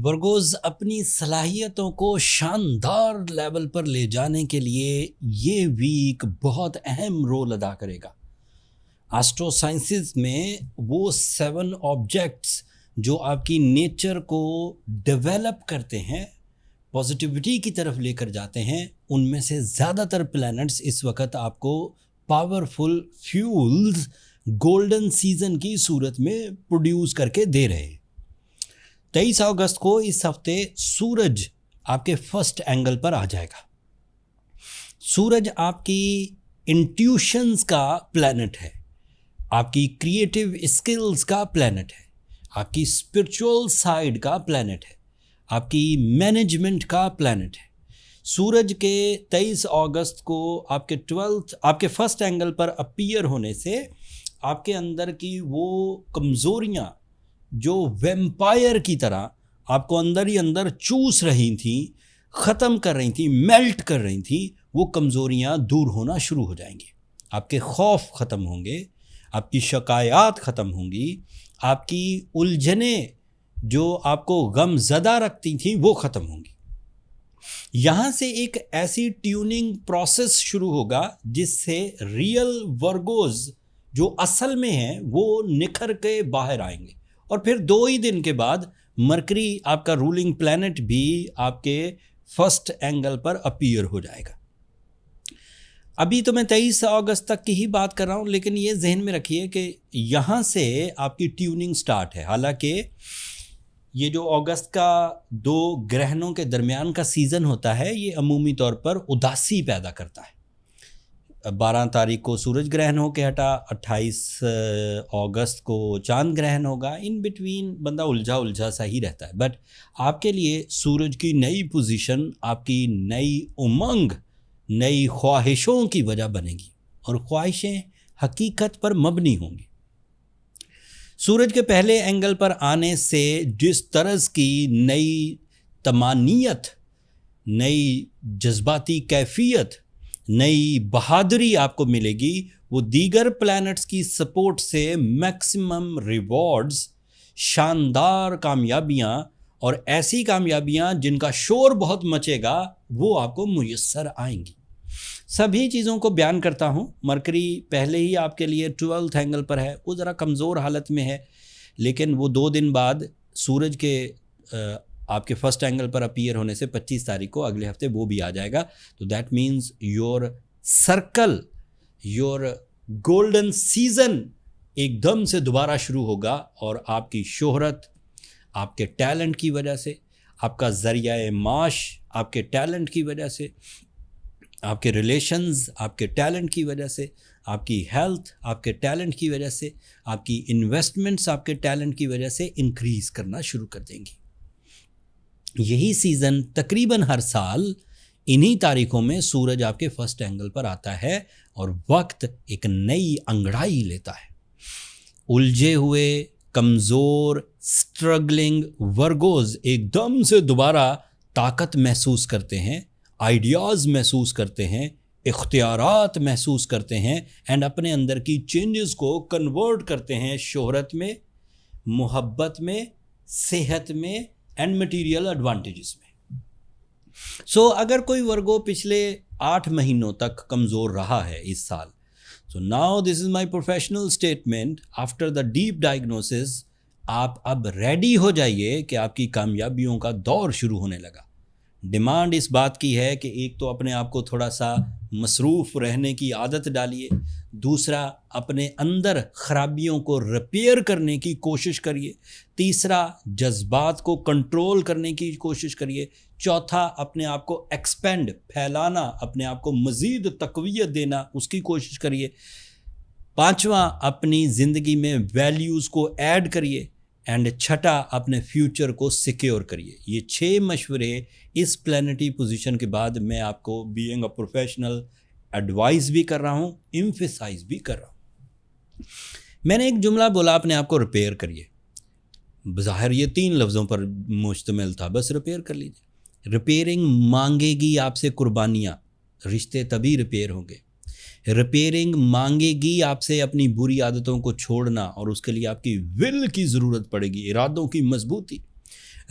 ورگوز اپنی صلاحیتوں کو شاندار لیول پر لے جانے کے لیے یہ ویک بہت اہم رول ادا کرے گا۔ آسٹرو سائنسز میں وہ 7 آبجیکٹس جو آپ کی نیچر کو ڈیولپ کرتے ہیں، پازیٹیوٹی کی طرف لے کر جاتے ہیں، ان میں سے زیادہ تر پلینٹس اس وقت آپ کو پاورفل فیولز گولڈن سیزن کی صورت میں پروڈیوس کر کے دے رہے ہیں۔ 23 اگست کو اس ہفتے سورج آپ کے فرسٹ اینگل پر آ جائے گا۔ سورج آپ کی انٹیوشنز کا پلینٹ ہے، آپ کی کریٹیو اسکلز کا پلینٹ ہے، آپ کی اسپرچول سائیڈ کا پلینٹ ہے، آپ کی مینجمنٹ کا پلینٹ ہے۔ سورج کے 23 اگست کو آپ کے فرسٹ اینگل پر اپیئر ہونے سے آپ کے اندر کی وہ کمزوریاں جو ویمپائر کی طرح آپ کو اندر ہی اندر چوس رہی تھیں، ختم کر رہی تھیں، میلٹ کر رہی تھیں، وہ کمزوریاں دور ہونا شروع ہو جائیں گی۔ آپ کے خوف ختم ہوں گے، آپ کی شکایات ختم ہوں گی، آپ کی الجھنیں جو آپ کو غم زدہ رکھتی تھیں وہ ختم ہوں گی۔ یہاں سے ایک ایسی ٹیوننگ پروسیس شروع ہوگا جس سے ریئل ورگوز جو اصل میں ہیں وہ نکھر کے باہر آئیں گے، اور پھر 2 ہی دن کے بعد مرکری آپ کا رولنگ پلینٹ بھی آپ کے فرسٹ اینگل پر اپیئر ہو جائے گا۔ ابھی تو میں 23 اگست تک کی ہی بات کر رہا ہوں، لیکن یہ ذہن میں رکھیے کہ یہاں سے آپ کی ٹیوننگ سٹارٹ ہے۔ حالانکہ یہ جو اگست کا 2 گرہنوں کے درمیان کا سیزن ہوتا ہے، یہ عمومی طور پر اداسی پیدا کرتا ہے۔ 12 تاریخ کو سورج گرہن ہو کے ہٹا، 28 اگست کو چاند گرہن ہوگا، ان بٹوین بندہ الجھا سا ہی رہتا ہے۔ بٹ آپ کے لیے سورج کی نئی پوزیشن آپ کی نئی امنگ، نئی خواہشوں کی وجہ بنے گی، اور خواہشیں حقیقت پر مبنی ہوں گی۔ سورج کے پہلے اینگل پر آنے سے جس طرز کی نئی تمانیت، نئی جذباتی کیفیت، نئی بہادری آپ کو ملے گی، وہ دیگر پلینٹس کی سپورٹ سے میکسیمم ریوارڈز، شاندار کامیابیاں، اور ایسی کامیابیاں جن کا شور بہت مچے گا، وہ آپ کو میسر آئیں گی۔ سبھی چیزوں کو بیان کرتا ہوں۔ مرکری پہلے ہی آپ کے لیے 12 اینگل پر ہے، وہ ذرا کمزور حالت میں ہے، لیکن وہ 2 دن بعد سورج کے آپ کے فرسٹ اینگل پر اپیئر ہونے سے 25 تاریخ کو اگلے ہفتے وہ بھی آ جائے گا۔ تو that means your circle, your golden season ایک دم سے دوبارہ شروع ہوگا، اور آپ کی شہرت آپ کے ٹیلنٹ کی وجہ سے، آپ کا ذریعہ معاش آپ کے ٹیلنٹ کی وجہ سے، آپ کے ریلیشنز آپ کے ٹیلنٹ کی وجہ سے، آپ کی ہیلتھ آپ کے ٹیلنٹ کی وجہ سے، آپ کی انویسٹمنٹس آپ کے ٹیلنٹ کی وجہ سے انکریز کرنا شروع کر دیں گی۔ یہی سیزن تقریباً ہر سال انہی تاریخوں میں سورج آپ کے فرسٹ اینگل پر آتا ہے، اور وقت ایک نئی انگڑائی لیتا ہے۔ الجھے ہوئے، کمزور، سٹرگلنگ ورگوز ایک دم سے دوبارہ طاقت محسوس کرتے ہیں، آئیڈیاز محسوس کرتے ہیں، اختیارات محسوس کرتے ہیں، اینڈ اپنے اندر کی چینجز کو کنورٹ کرتے ہیں شہرت میں، محبت میں، صحت میں، اینڈ مٹیریل ایڈوانٹیجز میں۔ اگر کوئی ورگو پچھلے 8 مہینوں تک کمزور رہا ہے اس سال، now this is my professional statement after the deep diagnosis، آپ اب ریڈی ہو جائیے کہ آپ کی کامیابیوں کا دور شروع ہونے لگا۔ ڈیمانڈ اس بات کی ہے کہ ایک تو اپنے آپ کو تھوڑا سا مصروف رہنے کی عادت ڈالیے، دوسرا اپنے اندر خرابیوں کو ریپیئر کرنے کی کوشش کریے، تیسرا جذبات کو کنٹرول کرنے کی کوشش کریے، چوتھا اپنے آپ کو ایکسپینڈ، پھیلانا، اپنے آپ کو مزید تقویت دینا، اس کی کوشش کریے، پانچواں اپنی زندگی میں ویلیوز کو ایڈ کریے، اینڈ چھٹا اپنے فیوچر کو سیکیور کریے۔ یہ 6 مشورے اس پلانٹری پوزیشن کے بعد میں آپ کو بینگ اے پروفیشنل ایڈوائز بھی کر رہا ہوں، ایمفیسائز بھی کر رہا ہوں۔ میں نے ایک جملہ بولا اپنے آپ کو ریپیئر کریے، بظاہر یہ 3 لفظوں پر مشتمل تھا، بس ریپیئر کر لیجیے۔ ریپیئرنگ مانگے گی آپ سے قربانیاں، رشتے تبھی ریپیئر ہوں گے۔ ریپیئرنگ مانگے گی آپ سے اپنی بری عادتوں کو چھوڑنا، اور اس کے لیے آپ کی ول کی ضرورت پڑے گی، ارادوں کی مضبوطی۔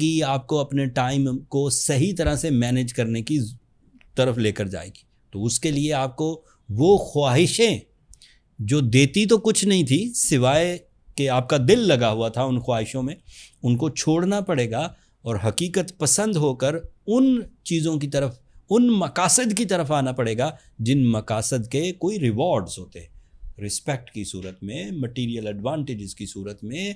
گی آپ کو اپنے ٹائم کو صحیح طرح سے مینیج کرنے کی طرف لے کر جائے گی. تو اس کے لیے آپ کو وہ خواہشیں جو دیتی تو کچھ نہیں تھی سوائے کہ آپ کا دل لگا ہوا تھا ان خواہشوں میں, ان کو چھوڑنا پڑے گا اور حقیقت پسند ہو کر ان چیزوں کی طرف, ان مقاصد کی طرف آنا پڑے گا جن مقاصد کے کوئی ریوارڈز ہوتے ہیں, رسپیکٹ کی صورت میں, مٹیریل ایڈوانٹیجز کی صورت میں,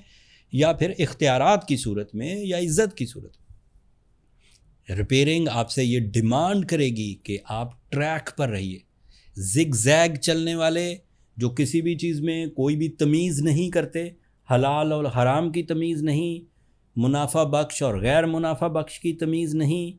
یا پھر اختیارات کی صورت میں, یا عزت کی صورت میں. ریپیئرنگ آپ سے یہ ڈیمانڈ کرے گی کہ آپ ٹریک پر رہیے. زگ زیگ چلنے والے جو کسی بھی چیز میں کوئی بھی تمیز نہیں کرتے, حلال اور حرام کی تمیز نہیں, منافع بخش اور غیر منافع بخش کی تمیز نہیں,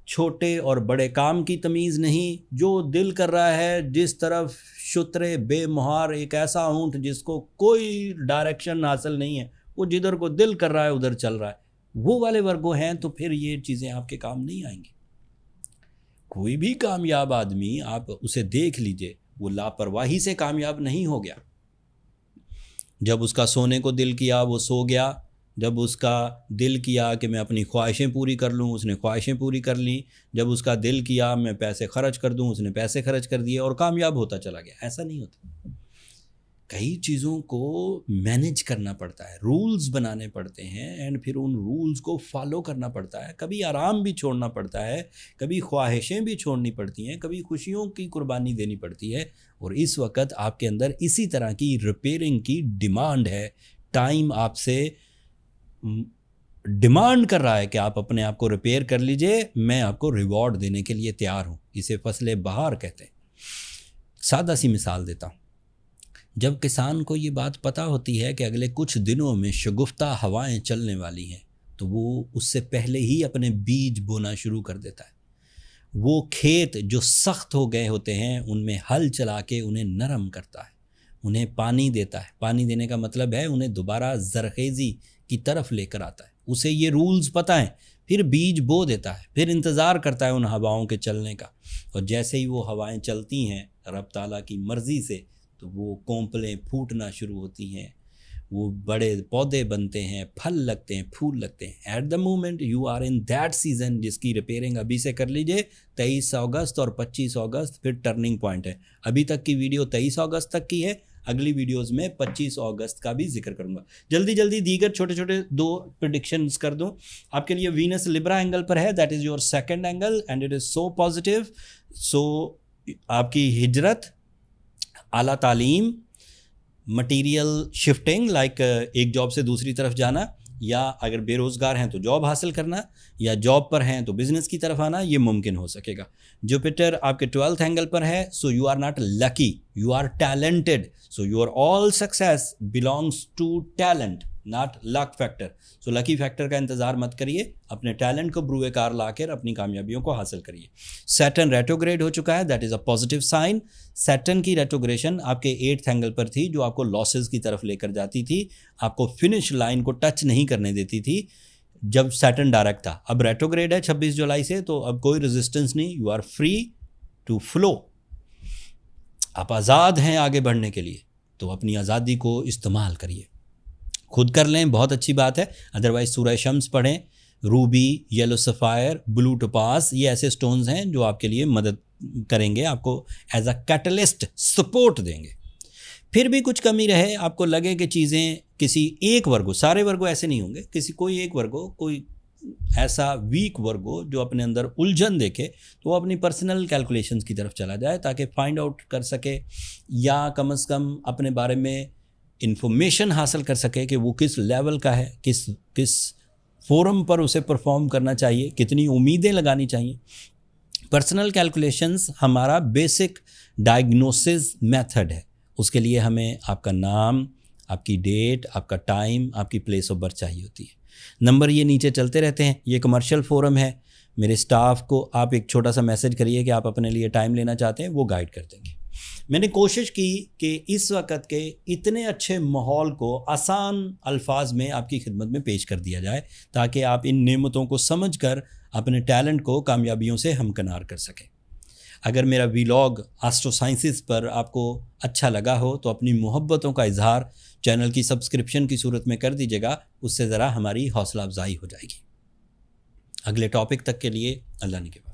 چھوٹے اور بڑے کام کی تمیز نہیں, جو دل کر رہا ہے جس طرف شترے بے مہار, ایک ایسا اونٹ جس کو کوئی ڈائریکشن حاصل نہیں ہے, وہ جدھر کو دل کر رہا ہے ادھر چل رہا ہے, وہ والے ورگو ہیں, تو پھر یہ چیزیں آپ کے کام نہیں آئیں گی. کوئی بھی کامیاب آدمی آپ اسے دیکھ لیجئے, وہ لاپرواہی سے کامیاب نہیں ہو گیا. جب اس کا سونے کو دل کیا وہ سو گیا, جب اس کا دل کیا کہ میں اپنی خواہشیں پوری کر لوں اس نے خواہشیں پوری کر لیں, جب اس کا دل کیا میں پیسے خرچ کر دوں اس نے پیسے خرچ کر دیے اور کامیاب ہوتا چلا گیا. ایسا نہیں ہوتا. کئی چیزوں کو مینیج کرنا پڑتا ہے, رولز بنانے پڑتے ہیں, اینڈ پھر ان رولز کو فالو کرنا پڑتا ہے. کبھی آرام بھی چھوڑنا پڑتا ہے, کبھی خواہشیں بھی چھوڑنی پڑتی ہیں, کبھی خوشیوں کی قربانی دینی پڑتی ہے. اور اس وقت آپ کے اندر اسی طرح کی ریپیئرنگ کی ڈیمانڈ ہے. ٹائم آپ سے ڈیمانڈ کر رہا ہے کہ آپ اپنے آپ کو ریپیئر کر لیجئے, میں آپ کو ریوارڈ دینے کے لیے تیار ہوں. اسے فصل بہار کہتے ہیں. سادہ سی مثال دیتا ہوں. جب کسان کو یہ بات پتہ ہوتی ہے کہ اگلے کچھ دنوں میں شگفتہ ہوائیں چلنے والی ہیں, تو وہ اس سے پہلے ہی اپنے بیج بونا شروع کر دیتا ہے. وہ کھیت جو سخت ہو گئے ہوتے ہیں ان میں ہل چلا کے انہیں نرم کرتا ہے, انہیں پانی دیتا ہے. پانی دینے کا مطلب ہے انہیں دوبارہ زرخیزی کی طرف لے کر آتا ہے. اسے یہ رولز پتہ ہیں. پھر بیج بو دیتا ہے, پھر انتظار کرتا ہے ان ہواؤں کے چلنے کا, اور جیسے ہی وہ ہوائیں چلتی ہیں رب تعالیٰ کی مرضی سے, تو وہ کونپلیں پھوٹنا شروع ہوتی ہیں, وہ بڑے پودے بنتے ہیں, پھل لگتے ہیں, پھول لگتے ہیں. At the moment you are in that season, جس کی ریپیئرنگ ابھی سے کر لیجئے. 23 اگست اور 25 اگست پھر ٹرننگ پوائنٹ ہے. ابھی تک کی ویڈیو 23 اگست تک کی ہے, اگلی ویڈیوز میں 25 اگست کا بھی ذکر کروں گا. جلدی جلدی دیگر چھوٹے چھوٹے 2 پریڈکشنز کر دوں آپ کے لیے. وینس لبرا اینگل پر ہے, that is your second angle and it is so positive. So آپ کی ہجرت, اعلیٰ تعلیم, مٹیریل شفٹنگ لائک ایک جاب سے دوسری طرف جانا, یا اگر بے روزگار ہیں تو جاب حاصل کرنا, یا جاب پر ہیں تو بزنس کی طرف آنا, یہ ممکن ہو سکے گا. جوپیٹر آپ کے 12th اینگل پر ہے. So you are not lucky, you are talented. So your all success belongs to talent, not luck factor. So lucky factor کا انتظار مت کریے, اپنے ٹیلنٹ کو بروئے کار لا کر اپنی کامیابیوں کو حاصل کریے. سیٹرن ریٹروگریڈ ہو چکا ہے, that is a positive sign. Saturn کی ریٹروگریشن آپ کے 8th اینگل پر تھی, جو آپ کو لاسز کی طرف لے کر جاتی تھی, آپ کو فنش لائن کو ٹچ نہیں کرنے دیتی تھی جب سیٹرن ڈائریکٹ تھا. اب ریٹروگریڈ ہے 26 جولائی سے, تو اب کوئی ریزسٹنس نہیں, you are free to flow. آپ آزاد ہیں آگے بڑھنے کے لیے, تو اپنی آزادی کو استعمال کریے. خود کر لیں بہت اچھی بات ہے, ادروائز سورہ شمس پڑھیں. روبی, یلو سفائر, بلو ٹوپاز, یہ ایسے سٹونز ہیں جو آپ کے لیے مدد کریں گے, آپ کو ایز اے کیٹلسٹ سپورٹ دیں گے. پھر بھی کچھ کمی رہے, آپ کو لگے کہ چیزیں کسی ایک ورگو, سارے ورگو ایسے نہیں ہوں گے, کسی کوئی ایک ورگو, کوئی ایسا ویک ورگو جو اپنے اندر الجھن دیکھے, تو وہ اپنی پرسنل کیلکولیشنز کی طرف چلا جائے تاکہ فائنڈ آؤٹ کر سکے, یا کم از کم اپنے بارے میں انفارمیشن حاصل کر سکے کہ وہ کس لیول کا ہے, کس فورم پر اسے پرفارم کرنا چاہیے, کتنی امیدیں لگانی چاہیے. پرسنل کیلکولیشنز ہمارا بیسک ڈائگنوسس میتھڈ ہے. اس کے لیے ہمیں آپ کا نام, آپ کی ڈیٹ, آپ کا ٹائم, آپ کی پلیس آف برتھ چاہیے ہوتی ہے. نمبر یہ نیچے چلتے رہتے ہیں. یہ کمرشل فورم ہے. میرے اسٹاف کو آپ ایک چھوٹا سا میسج کریے کہ آپ اپنے لیے ٹائم لینا چاہتے ہیں, وہ گائیڈ کر دیں گے. میں نے کوشش کی کہ اس وقت کے اتنے اچھے ماحول کو آسان الفاظ میں آپ کی خدمت میں پیش کر دیا جائے, تاکہ آپ ان نعمتوں کو سمجھ کر اپنے ٹیلنٹ کو کامیابیوں سے ہمکنار کر سکیں. اگر میرا ویلاگ آسٹرو سائنسز پر آپ کو اچھا لگا ہو تو اپنی محبتوں کا اظہار چینل کی سبسکرپشن کی صورت میں کر دیجیے گا، اس سے ذرا ہماری حوصلہ افزائی ہو جائے گی۔ اگلے ٹاپک تک کے لیے اللہ نگہبان۔